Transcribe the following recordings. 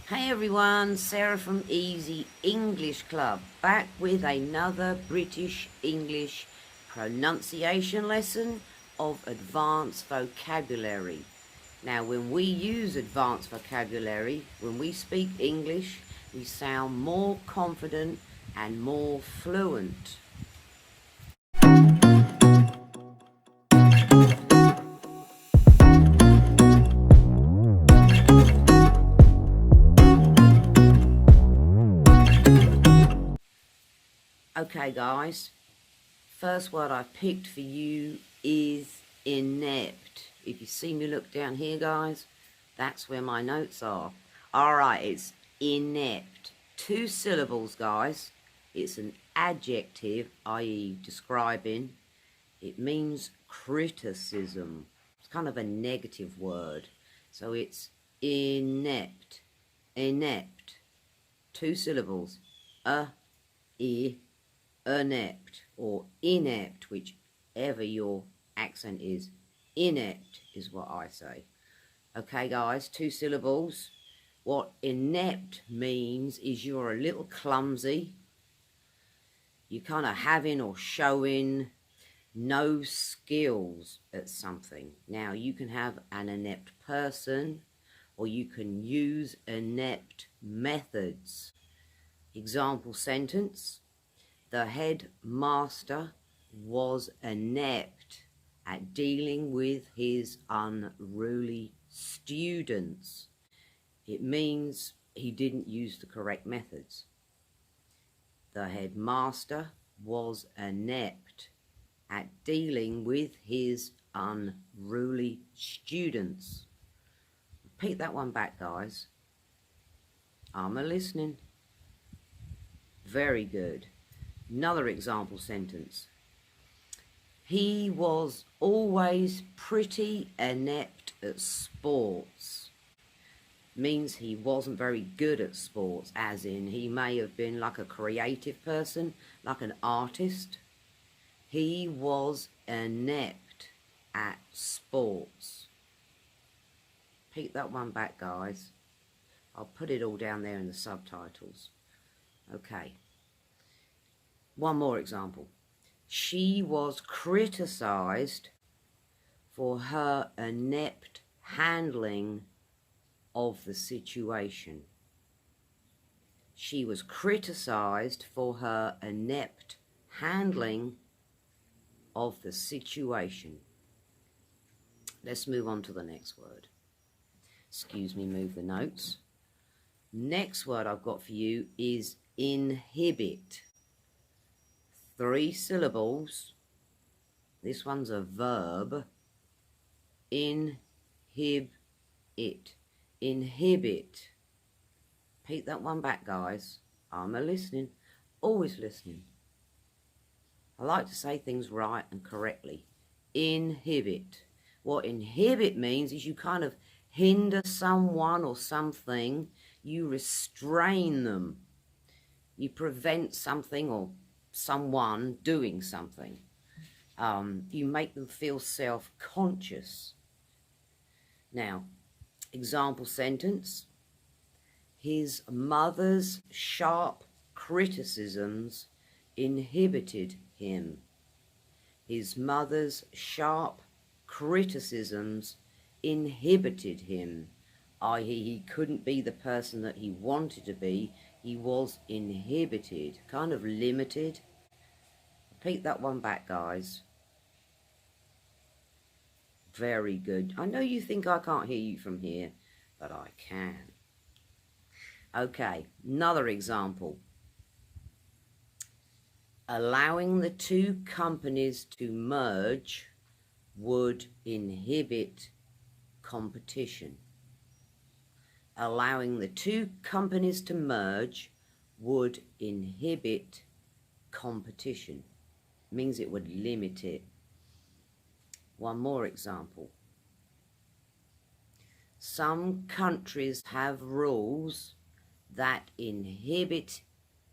Hey everyone, Sarah from Easy English Club, back with another British English pronunciation lesson of advanced vocabulary. Now, when we use advanced vocabulary, when we speak English, we sound more confident and more fluent. Okay guys, first word I've picked for you is inept. If you see me look down here guys, that's where my notes are. Alright, it's inept. 2 syllables guys. It's an adjective, i.e. describing. It means criticism. It's kind of a negative word. So it's inept. Inept. 2 syllables. Inept or inept, whichever your accent is. Inept is what I say. Okay guys, 2 syllables. What inept means is you're a little clumsy. You're kind of having or showing no skills at something. Now you can have an inept person or you can use inept methods. Example sentence. The headmaster was inept at dealing with his unruly students. It means he didn't use the correct methods. The headmaster was inept at dealing with his unruly students. Repeat that one back, guys. I'm a-listening. Very good. Another example sentence. He was always pretty inept at sports. Means he wasn't very good at sports, as in he may have been like a creative person, like an artist. He was inept at sports. Repeat that one back, guys. I'll put it all down there in the subtitles. Okay. One more example. She was criticised for her inept handling of the situation. She was criticised for her inept handling of the situation. Let's move on to the next word. Excuse me, move the notes. Next word I've got for you is inhibit. 3 syllables. This one's a verb. Inhibit. Inhibit. Repeat that one back, guys. I'm a-listening. Always listening. I like to say things right and correctly. Inhibit. What inhibit means is you kind of hinder someone or something. You restrain them. You prevent something or someone doing something. You make them feel self-conscious. Now, example sentence. His mother's sharp criticisms inhibited him. His mother's sharp criticisms inhibited him, i.e. he couldn't be the person that he wanted to be. He was inhibited, kind of limited. Repeat that one back, guys. Very good. I know you think I can't hear you from here, but I can. Okay, another example. Allowing the 2 companies to merge would inhibit competition. Allowing the 2 companies to merge would inhibit competition. Means it would limit it. One more example. Some countries have rules that inhibit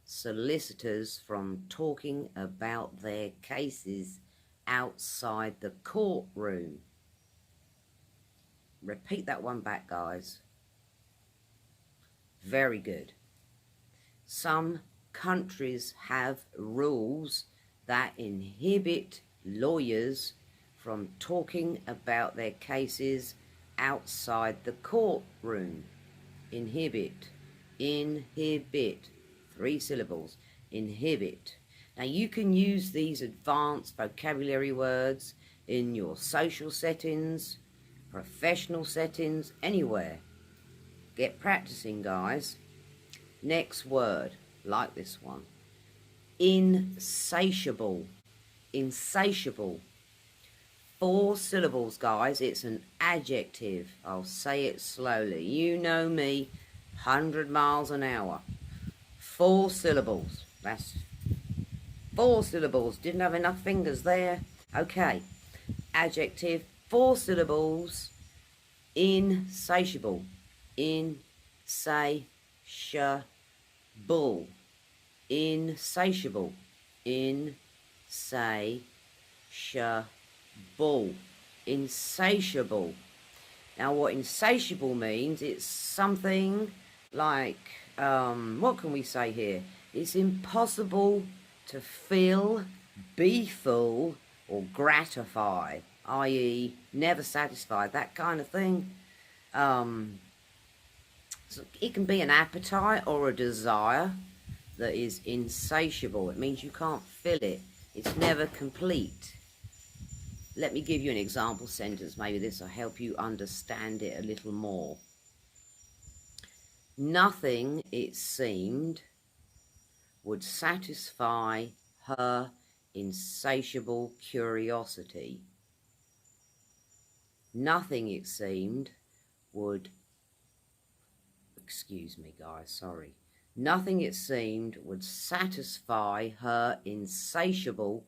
solicitors from talking about their cases outside the courtroom. Repeat that one back, guys. Very good. Some countries have rules that inhibit lawyers from talking about their cases outside the courtroom. Inhibit. Inhibit. 3 syllables. Inhibit. Now you can use these advanced vocabulary words in your social settings, professional settings, anywhere. Get practicing, guys. Next word, like this one. Insatiable. Insatiable. 4 syllables, guys. It's an adjective. I'll say it slowly. You know me, 100 miles an hour. 4 syllables. That's 4 syllables. Didn't have enough fingers there. Okay. Adjective, 4 syllables. Insatiable. Insatiable. Insatiable. Insatiable. Insatiable. Now what insatiable means, it's something like, what can we say here? It's impossible to fill, be full, or gratify, i.e. never satisfied, that kind of thing. So it can be an appetite or a desire that is insatiable. It means you can't fill it. It's never complete. Let me give you an example sentence. Maybe this will help you understand it a little more. Nothing, it seemed, would satisfy her insatiable curiosity. Nothing, it seemed, would... Excuse me, guys, sorry. Nothing, it seemed, would satisfy her insatiable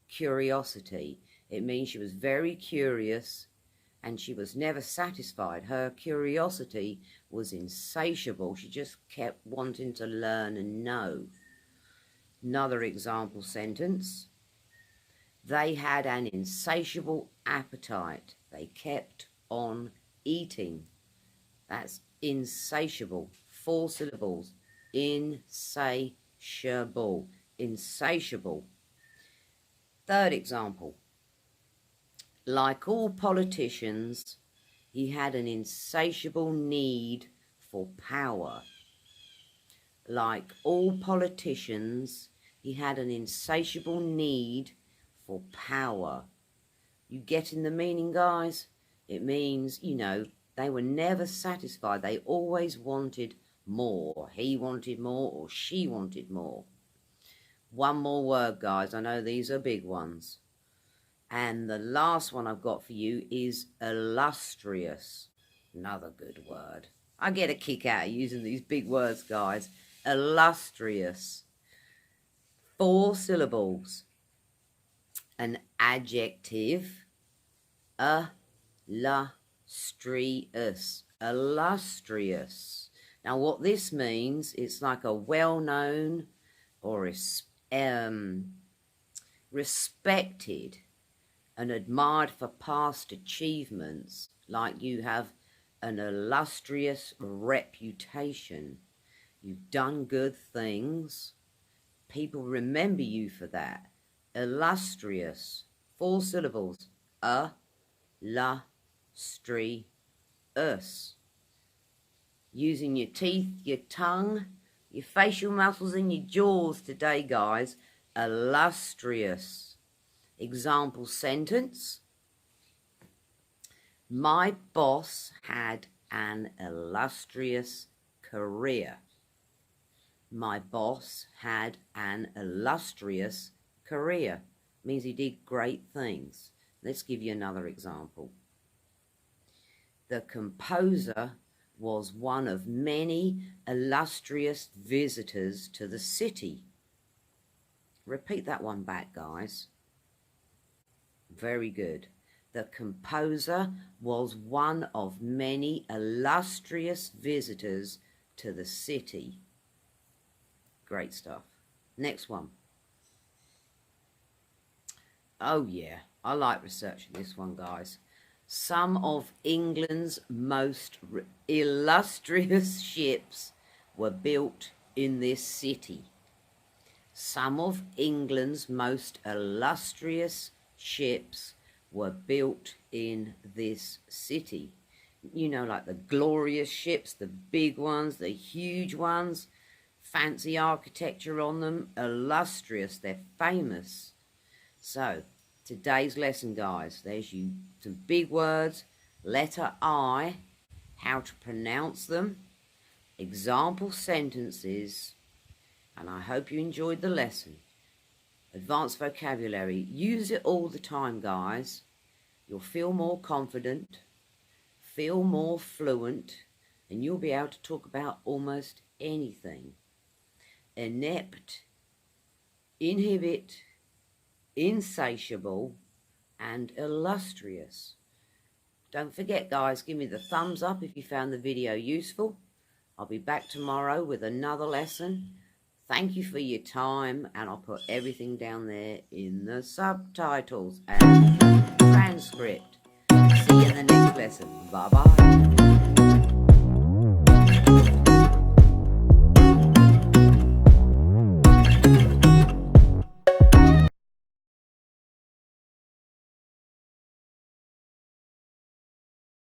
curiosity. It means she was very curious and she was never satisfied. Her curiosity was insatiable. She just kept wanting to learn and know. Another example sentence. They had an insatiable appetite. They kept on eating. That's insatiable. 4 syllables. Insatiable. Insatiable. Third example. Like all politicians, he had an insatiable need for power. Like all politicians, he had an insatiable need for power. You getting the meaning, guys? It means, you know, they were never satisfied. They always wanted more. He wanted more or she wanted more. One more word, guys. I know these are big ones. And the last one I've got for you is illustrious. Another good word. I get a kick out of using these big words, guys. Illustrious. 4 syllables. An adjective. Illustrious. Illustrious. Now what this means, it's like a well-known or respected and admired for past achievements, like you have an illustrious reputation. You've done good things. People remember you for that. Illustrious. 4 syllables. Illustrious. Using your teeth, your tongue, your facial muscles and your jaws today, guys. Illustrious. Example sentence. My boss had an illustrious career. My boss had an illustrious career. Means he did great things. Let's give you another example. The composer was one of many illustrious visitors to the city. Repeat that one back, guys. Very good. The composer was one of many illustrious visitors to the city. Great stuff. Next one. Oh yeah, I like researching this one, guys. Some of England's most illustrious ships were built in this city. Some of England's most illustrious ships were built in this city. You know, like the glorious ships, the big ones, the huge ones, fancy architecture on them, illustrious, they're famous. So, today's lesson, guys, there's you some big words, letter I, how to pronounce them, example sentences, and I hope you enjoyed the lesson. Advanced vocabulary, use it all the time, guys. You'll feel more confident, feel more fluent, and you'll be able to talk about almost anything. Inept, inhibit, insatiable, and illustrious. Don't forget, guys, give me the thumbs up if you found the video useful. I'll be back tomorrow with another lesson. Thank you for your time, and I'll put everything down there in the subtitles and transcript. See you in the next lesson. Bye-bye.